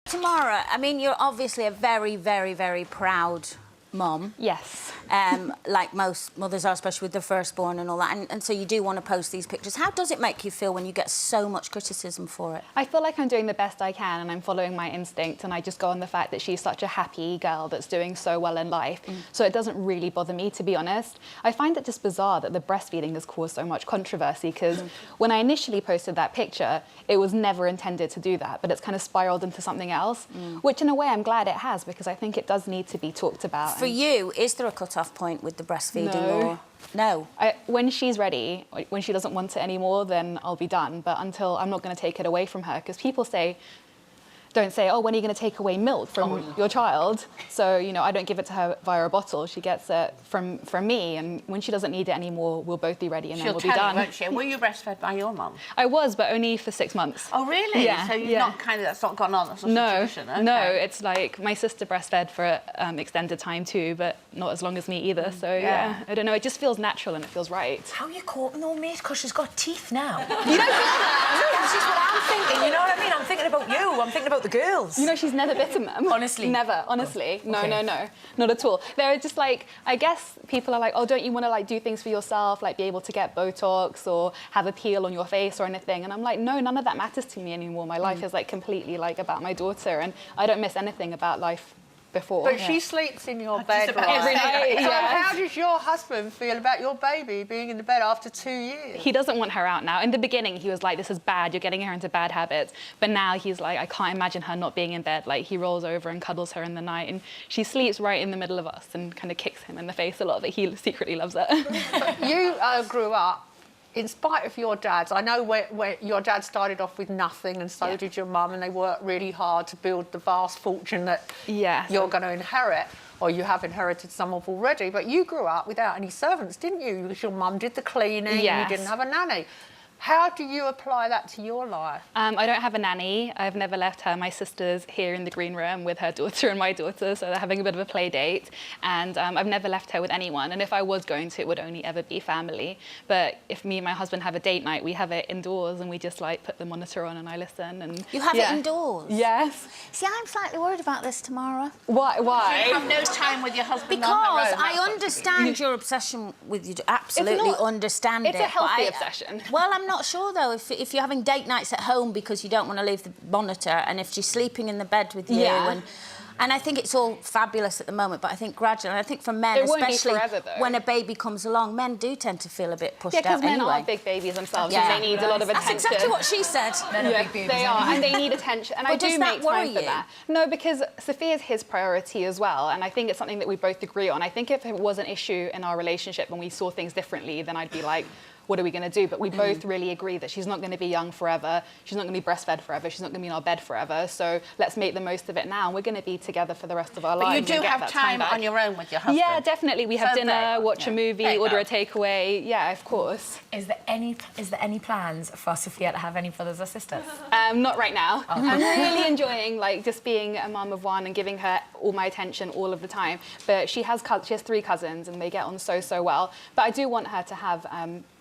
Tamara, I mean, you're obviously a very, very, very proud mum. Yes. Like most mothers are, especially with their firstborn and all that. And so you do want to post these pictures. How does it make you feel when you get so much criticism for it? I feel like I'm doing the best I can and I'm following my instinct, and I just go on the fact that she's such a happy girl that's doing so well in life. So it doesn't really bother me, to be honest. I find it just bizarre that the breastfeeding has caused so much controversy, because when I initially posted that picture, it was never intended to do that, but it's kind of spiraled into something else, which in a way I'm glad it has, because I think it does need to be talked about. For you, is there a cut-off point with the breastfeeding? No. Or no? When she's ready, when she doesn't want it anymore, then I'll be done. But until, I'm not going to take it away from her, because people don't say, oh, when are you going to take away milk from your child? So, you know, I don't give it to her via a bottle. She gets it from me, and when she doesn't need it anymore, we'll both be ready and then we'll be done. Won't she? Were you breastfed by your mum? I was, but only for 6 months. Oh, really? Yeah. So you're not kind of, that's not gone on, that's not a tradition? Okay. No, it's like my sister breastfed for extended time too, but not as long as me either. So yeah, I don't know, it just feels natural and it feels right. How are you coping though, mate? Because she's got teeth now. You don't feel that? This is what I'm thinking, you know what I mean? I'm thinking about you, I'm thinking about the girls. You know, she's never bitten them. Honestly? Never, honestly. No, Okay. no, not at all. They're just like, I guess people are like, oh, don't you want to like do things for yourself, like be able to get Botox or have a peel on your face or anything? And I'm like, no, none of that matters to me anymore. My life is like completely like about my daughter, and I don't miss anything about life before. But she sleeps in your bed, right? Every night, So yeah. how does your husband feel about your baby being in the bed after 2 years? He doesn't want her out now. In the beginning, he was like, this is bad, you're getting her into bad habits. But now he's like, I can't imagine her not being in bed. Like, he rolls over and cuddles her in the night, and she sleeps right in the middle of us and kind of kicks him in the face a lot, but he secretly loves it. You grew up, in spite of your dads, I know where your dad started off with nothing, and so did your mum, and they worked really hard to build the vast fortune that you're going to inherit, or you have inherited some of already. But you grew up without any servants, didn't you? Because your mum did the cleaning, and you didn't have a nanny. How do you apply that to your life? I don't have a nanny. I've never left her. My sister's here in the green room with her daughter and my daughter, so they're having a bit of a play date. And I've never left her with anyone. And if I was going to, it would only ever be family. But if me and my husband have a date night, we have it indoors, and we just like put the monitor on and I listen. And You have it indoors? Yes. See, I'm slightly worried about this, Tamara. Why? You have no time with your husband Because on her own, I understand your obsession with you. Absolutely understand it. It's a healthy but obsession. Well, I'm not sure though if you're having date nights at home because you don't want to leave the monitor, and if she's sleeping in the bed with you, and I think it's all fabulous at the moment, but I think gradually, and I think for men, especially when a baby comes along, men do tend to feel a bit pushed out anyway. Yeah, because men are big babies themselves, and they need a lot of attention. That's exactly what she said. Men are big babies. They are, and they need attention, and I do make time for that. No, because Sofia's his priority as well, and I think it's something that we both agree on. I think if it was an issue in our relationship and we saw things differently, then I'd be like, what are we going to do? But we both really agree that she's not going to be young forever. She's not going to be breastfed forever. She's not going to be in our bed forever. So let's make the most of it now. We're going to be together for the rest of our lives. But you do have time on your own with your husband? Yeah, definitely. We have dinner, watch a movie, order a takeaway. Yeah, of course. Is there any plans for Sofia to have any brothers or sisters? Not right now. I'm really enjoying like just being a mum of one and giving her all my attention all of the time. But she has 3 cousins, and they get on so well. But I do want her to have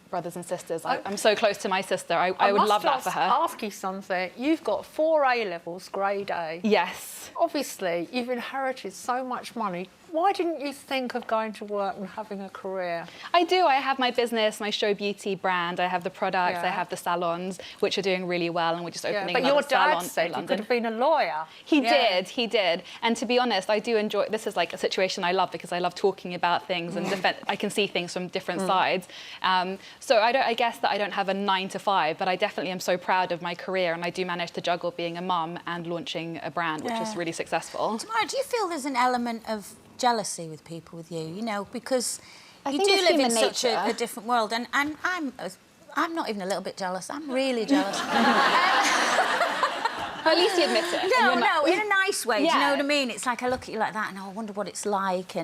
brothers and sisters. I'm so close to my sister. I would love that for her. I must ask you something. You've got 4 A-levels, grade A. Yes. Obviously, you've inherited so much money. Why didn't you think of going to work and having a career? I do. I have my business, my Show Beauty brand. I have the products, I have the salons, which are doing really well, and we're just opening another salon in London. But your dad said you could have been a lawyer. He did. And to be honest, I do enjoy, this is like a situation I love, because I love talking about things and I can see things from different sides. So I guess that I don't have a 9 to 5, but I definitely am so proud of my career, and I do manage to juggle being a mum and launching a brand, which is really successful. Tamara, do you feel there's an element of jealousy with people with you, you know, because you do it's live in human such a different world, and I'm not even a little bit jealous. I'm really jealous. At least you admit it. No, in a nice way. Do you know what I mean? It's like I look at you like that, and I wonder what it's like,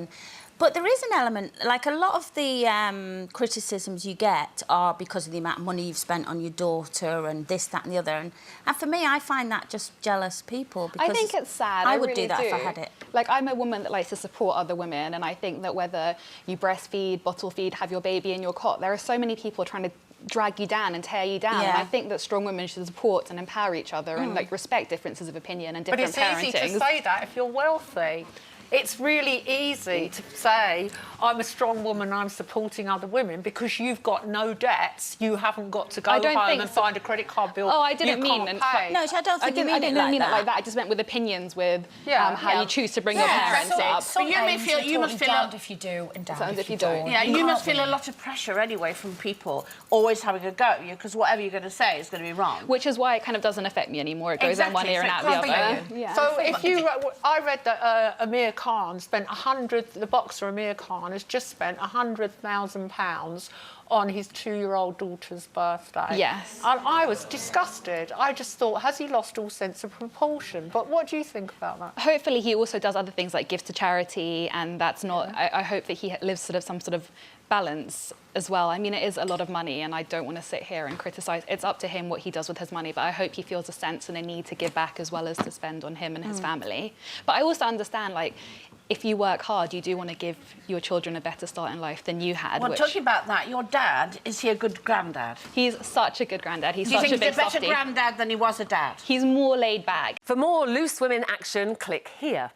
But there is an element, like a lot of the criticisms you get are because of the amount of money you've spent on your daughter and this, that and the other. And for me, I find that just jealous people. Because I think it's sad. I would really do that if I had it. Like, I'm a woman that likes to support other women, and I think that whether you breastfeed, bottle feed, have your baby in your cot, there are so many people trying to drag you down and tear you down. Yeah. And I think that strong women should support and empower each other and like respect differences of opinion and different parenting. But it's easy to say that if you're wealthy. It's really easy to say, I'm a strong woman, I'm supporting other women, because you've got no debts, you haven't got to go home and find a credit card bill. Oh, I didn't mean... No, I don't think you mean it like that. Like that. I just meant with opinions, with how you choose to bring your parents up. But you must feel damned if you do and damned if you don't. Yeah, you must feel a lot of pressure anyway from people always having a go at you, because whatever you're going to say is going to be wrong. Which is why it kind of doesn't affect me anymore. It goes in one ear and out the other. Yeah. So if you... I read that Amir Khan spent the boxer Amir Khan has just spent £100,000 on his 2-year-old daughter's birthday. Yes. And I was disgusted. I just thought, has he lost all sense of proportion? But what do you think about that? Hopefully he also does other things like gives to charity, and that's not... I hope that he lives some sort of balance as well. I mean, it is a lot of money, and I don't want to sit here and criticise. It's up to him what he does with his money, but I hope he feels a sense and a need to give back as well as to spend on him and his family. But I also understand, like, if you work hard, you do want to give your children a better start in life than you had. Well, talking about that, your dad, is he a good granddad? He's such a good granddad. He's Do you such think a big he's a better softie. granddad than he was a dad? He's more laid back. For more Loose Women action, click here.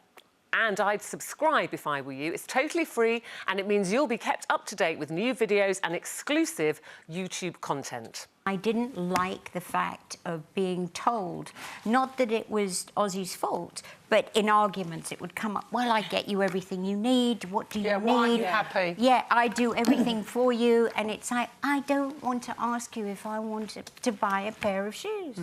And I'd subscribe if I were you. It's totally free, and it means you'll be kept up to date with new videos and exclusive YouTube content. I didn't like the fact of being told, not that it was Ozzy's fault, but in arguments it would come up, well, I get you everything you need, what do you need? Why are you happy? Yeah, I do everything for you, and it's like, I don't want to ask you if I want to buy a pair of shoes.